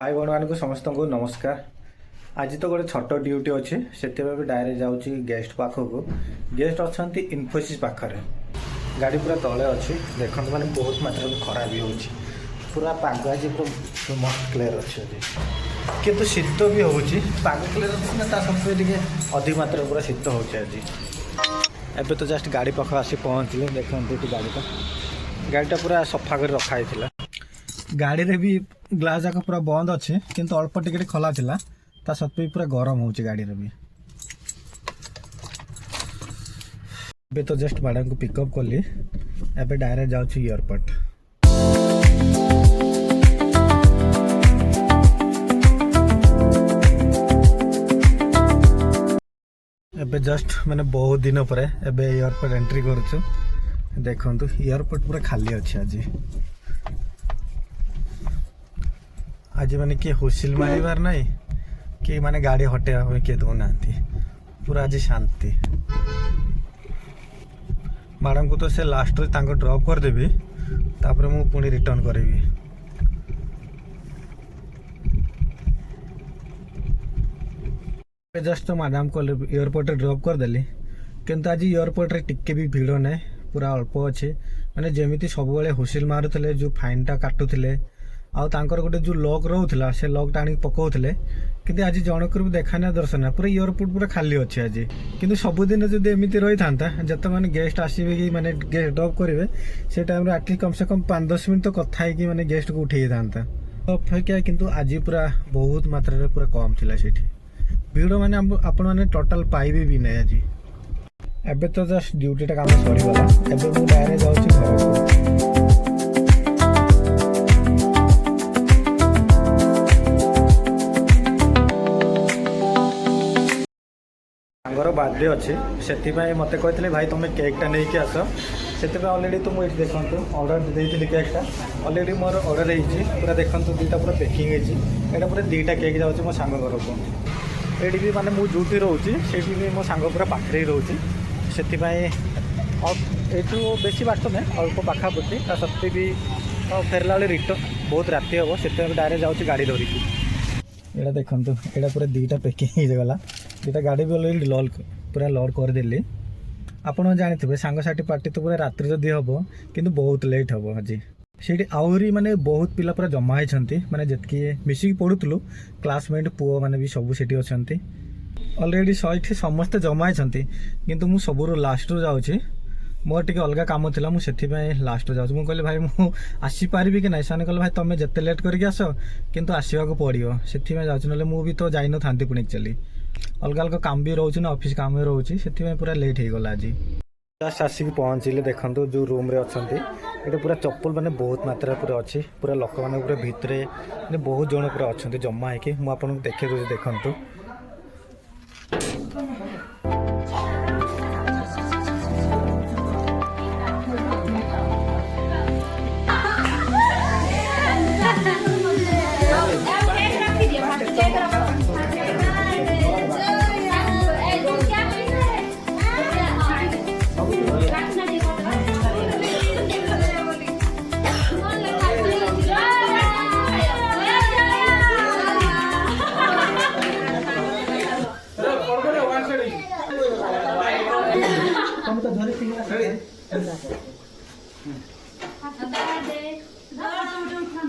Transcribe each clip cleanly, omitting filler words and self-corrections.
भाई भौणी मान समस्त को नमस्कार। आज तो गोटे छोट ड्यूटी अच्छे से डायरेक्ट जाऊँगी गेस्ट पाखक। गेस्ट अच्छा इनफोसिस पाखे गाड़ी पूरा तले अच्छी देखते मैंने बहुत मात्रा में खराब भी होची पूरा पाग आज पूरा मस्त क्लियर अच्छे किंतु शीत भी होची पाग क्लियर अच्छी ना सत्वे अधिक मात्रा पूरा शीत हो एबे तो जस्ट गाड़ी पाख आसी पहुँचले देखते गाड़ीटा पूरा सफा कर रखाई गाड़ी रे भी ग्लास जाक पूरा बंद अच्छे किंतु अल्प टिके खोला थिला ता सत्वे पूरा गरम हो गाड़ी रे भी। एबे तो जस्ट मैडम को पिकअप कली एबे डायरेक्ट जाऊँ एयरपोर्ट। एबे जस्ट मैंने बहुत दिन पर एबे एयरपोर्ट एंट्री करूँ देखु एयरपोर्ट पूरा खाली अच्छे आज माने किए हुसिल मारिबार नहीं कि माने गाड़ी हटेवा हुए किए दौना पूरा आज शांति। मैडम को तो से लास्ट रे ड्रॉप करदेवी तापर मु पुणी रिटर्न करेबी। जस्ट तो मैडम को एयरपोर्ट रे ड्रॉप करदेली किंतु आज एयरपोर्ट रे टिके भी भीड़ ना पूरा अल्प अच्छे माने जेमिति सब बेले हुसिल मारुले जो फाइनटा काटुले आउ तांकर गोटे जो लॉक रोला से लॉकटा आनी पकाउले कि आज जनकर भी देखा ना दर्शन पूरा एयरपोर्ट पूरा खाली अच्छे आज किंतु सबुदिन जब एमती रही था जिते मैंने गेस्ट आसवे कि मैंने गेस्ट ड्रॉप करेंगे से टाइम एटलिस्ट कम से कम 5-10 मिनट तो कथा है मैंने गेस्ट को उठे था अपेक्षा किंतु आज पूरा बहुत मात्रा पूरा कम थिला सेठी भीड़ माने आपण माने टोटल पाइबे भी नहीं आज। एबे तो जस्ट ड्यूटीटा काम सरीगला एबे मु डायरेक्ट जाउछि घर सागर बर्थडे अच्छे से मत कहते भाई तुम केकटा नहीं कि आस से अलरेडी तो मुझे देखो ऑर्डर देती केकटा अलरेडी मोर ऑर्डर होती पूरा देखो दुईटा पूरा पैकिंग होता पूरा दुईटा केक जाऊँच मो सांग घर को ये भी माने मुझे जोटी रोचे भी मो सांग पूरा पाखे ही रोचे से बेसी बाट ना अल्प पाखापाखि सत्वे भी फेरला बेले रिटर्न बहुत राति हम से डायरेक्ट जाऊँच गाड़ी धरिकी यहाँ देखो यहाँ पूरा दुईटा पैकिंग होगला दुईटा गाड़ी भी अलरेडी लोड पूरा लोड करदेली। आपड़ जानते सांगसाथी पार्टी तो पूरा रात्रि जदि हम किंतु बहुत लेट हम आज से आहरी माने बहुत पिला पूरा जमा होती माने जितकी मिसिक पढ़ुलु क्लासमेट पुओ मैंने भी सब सेठी अच्छा अलरेडी सही समस्ते जमा होती किंतु मु सबुर लास्ट रू जाऊँगी मोर टे अलग कम था मुझे लास्ट जाऊँ मुझे कहली भाई मुझे आसपारि कि ना से कहले भाई तुम जिते लेट करके आस किंतु आसवाक पड़ो से जाऊँ ना मुझे तो जाई न था पुणी चली अलग अलग काम भी रोचे ना ऑफिस काम रोचे से पूरा लेट हो गला आज जस्ट आसिक पहुँचले देखो जो रूम रे अच्छा ये पूरा चप्पल मैंने बहुत मात्रा पूरा अच्छी पूरा लोक मैंने पूरा भितर मैंने बहुत जन पूरा अच्छा जमा है मुझे देखे दूसरी देखु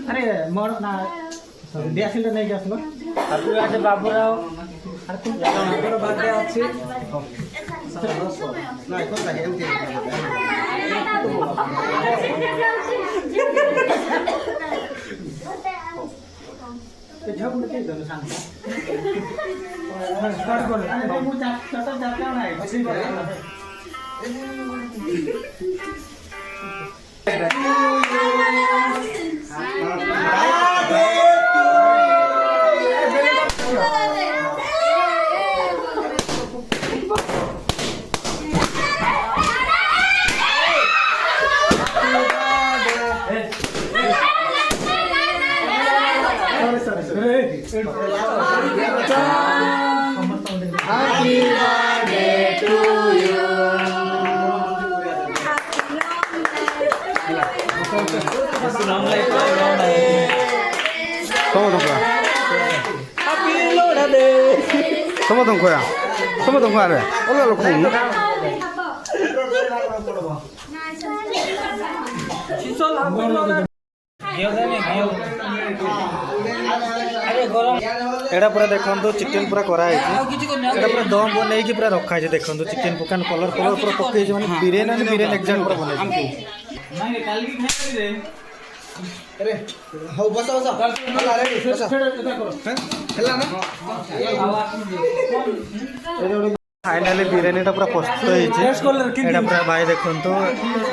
अरे मोर ना दिया सिलेंडर नहीं आसलो हैप्पी बर्थडे बाबूराव अरे तुम बाबूराव बर्थडे अछि ना कोन लागे एमती ते झगड़ के दो सांग स्टार्ट कर बाबू चाचा जाता ना अच्छी बात Happy birthday to you. Assalamualaikum. ସମସ୍ତଙ୍କୁ ଖୋୟା ସମସ୍ତଙ୍କୁ ଆରେ ଅଲଗା ଲୋକ एटा पूरा देखो चिकेन पूरा कराई एटा पूरा दम बन पूरा रखा है देखो चिकेन पकान कलर कलर पूरा पकई माने बिरयानी बिरयानी एग्जाक्ट पूरा बन फाइनाली बिरयानी पूरा प्रस्तुत है पूरा भाई देखो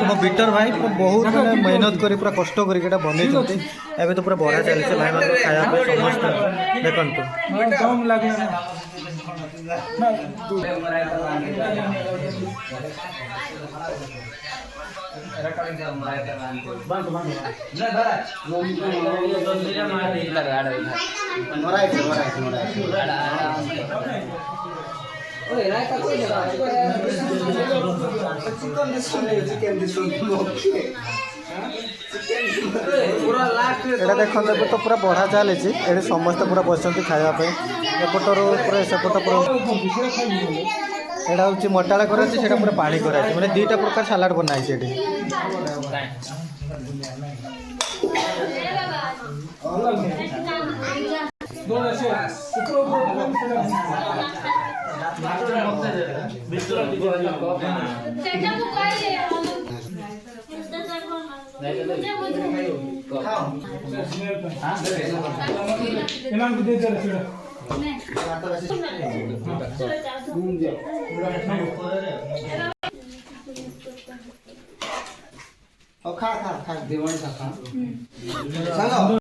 मो बीटर भाई बहुत मैंने मेहनत कर पूरा कष्ट कर बन तो पूरा बढ़ा चलते भाई मान खाया समस्त देखो एटा देखते तो पूरा बढ़ा चली समस्त पूरा बसती खावाई एपटर पूरा सेपट पूरा एटा हूँ मटाड़ा कर पूरा पानी कराई मैंने दुईटा प्रकार सालाड बनाई खा खा खा